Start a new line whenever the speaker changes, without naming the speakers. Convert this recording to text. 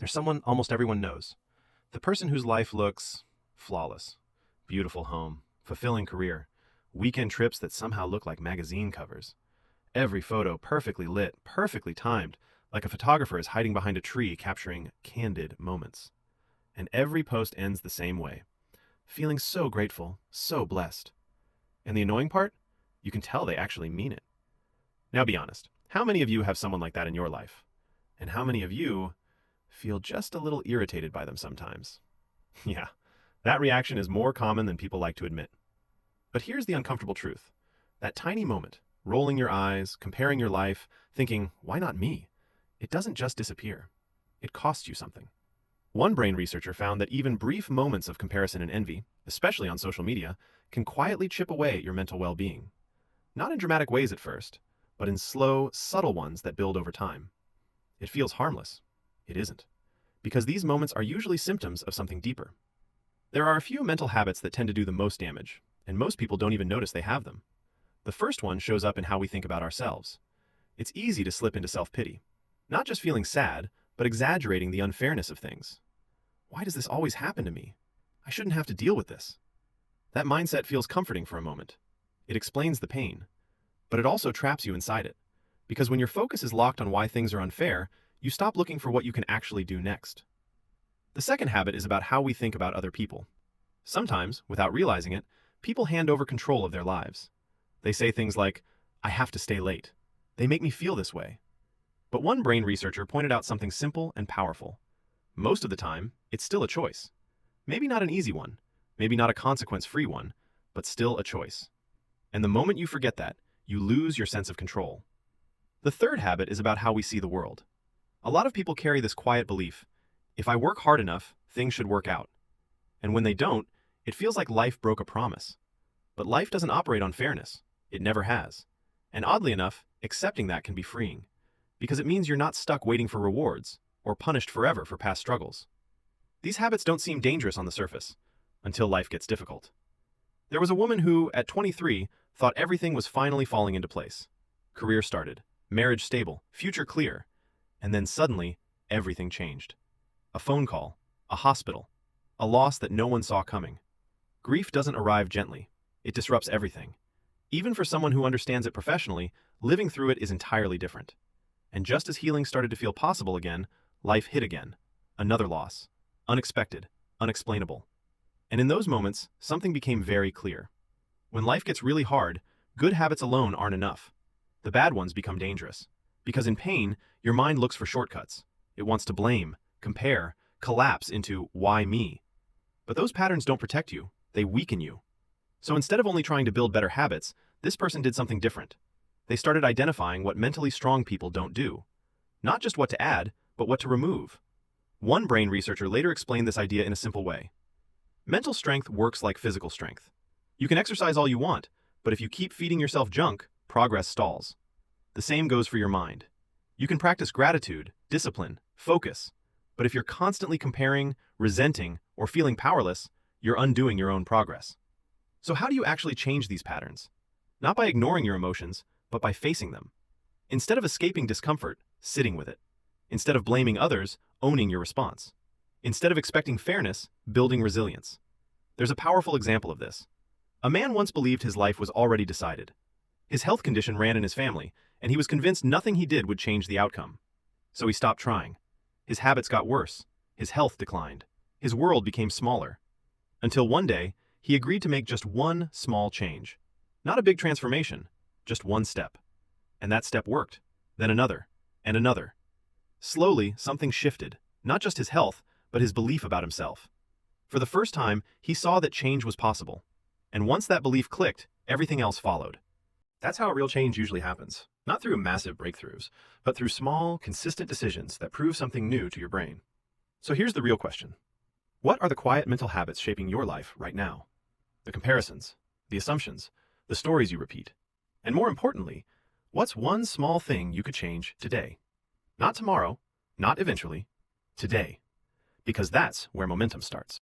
There's someone almost everyone knows. The person whose life looks flawless. Beautiful home, fulfilling career, weekend trips that somehow look like magazine covers. Every photo perfectly lit, perfectly timed, like a photographer is hiding behind a tree capturing candid moments. And every post ends the same way. Feeling so grateful, so blessed. And the annoying part? You can tell they actually mean it. Now be honest, how many of you have someone like that in your life? And how many of you feel just a little irritated by them sometimes? Yeah, that reaction is more common than people like to admit. But here's the uncomfortable truth. That tiny moment, rolling your eyes, comparing your life, thinking, why not me? It doesn't just disappear. It costs you something. One brain researcher found that even brief moments of comparison and envy, especially on social media, can quietly chip away at your mental well-being. Not in dramatic ways at first, but in slow, subtle ones that build over time. It feels harmless. It isn't. Because these moments are usually symptoms of something deeper. There are a few mental habits that tend to do the most damage, and most people don't even notice they have them. The first one shows up in how we think about ourselves. It's easy to slip into self-pity. Not just feeling sad, but exaggerating the unfairness of things. Why does this always happen to me? I shouldn't have to deal with this. That mindset feels comforting for a moment. It explains the pain, but it also traps you inside it. Because when your focus is locked on why things are unfair, you stop looking for what you can actually do next. The second habit is about how we think about other people. Sometimes, without realizing it, people hand over control of their lives. They say things like, I have to stay late. They make me feel this way. But one brain researcher pointed out something simple and powerful. Most of the time, it's still a choice. Maybe not an easy one, maybe not a consequence-free one, but still a choice. And the moment you forget that, you lose your sense of control. The third habit is about how we see the world. A lot of people carry this quiet belief, if I work hard enough, things should work out. And when they don't, it feels like life broke a promise. But life doesn't operate on fairness. It never has. And oddly enough, accepting that can be freeing, because it means you're not stuck waiting for rewards or punished forever for past struggles. These habits don't seem dangerous on the surface, until life gets difficult. There was a woman who, at 23, thought everything was finally falling into place. Career started, marriage stable, future clear, and then suddenly, everything changed. A phone call, a hospital, a loss that no one saw coming. Grief doesn't arrive gently. It disrupts everything. Even for someone who understands it professionally, living through it is entirely different. And just as healing started to feel possible again, life hit again. Another loss. Unexpected, unexplainable. And in those moments, something became very clear. When life gets really hard, good habits alone aren't enough. The bad ones become dangerous. Because in pain, your mind looks for shortcuts. It wants to blame, compare, collapse into why me. But those patterns don't protect you, they weaken you. So instead of only trying to build better habits, this person did something different. They started identifying what mentally strong people don't do. Not just what to add, but what to remove. One brain researcher later explained this idea in a simple way. Mental strength works like physical strength. You can exercise all you want, but if you keep feeding yourself junk, progress stalls. The same goes for your mind. You can practice gratitude, discipline, focus, but if you're constantly comparing, resenting, or feeling powerless, you're undoing your own progress. So how do you actually change these patterns? Not by ignoring your emotions, but by facing them. Instead of escaping discomfort, sitting with it. Instead of blaming others, owning your response. Instead of expecting fairness, building resilience. There's a powerful example of this. A man once believed his life was already decided. His health condition ran in his family, and he was convinced nothing he did would change the outcome. So he stopped trying. His habits got worse. His health declined. His world became smaller. Until one day, he agreed to make just one small change. Not a big transformation, just one step. And that step worked. Then another, and another. Slowly, something shifted. Not just his health, but his belief about himself. For the first time, he saw that change was possible. And once that belief clicked, everything else followed. That's how real change usually happens. Not through massive breakthroughs, but through small, consistent decisions that prove something new to your brain. So here's the real question. What are the quiet mental habits shaping your life right now? The comparisons, the assumptions, the stories you repeat. And more importantly, what's one small thing you could change today? Not tomorrow, not eventually, today. Because that's where momentum starts.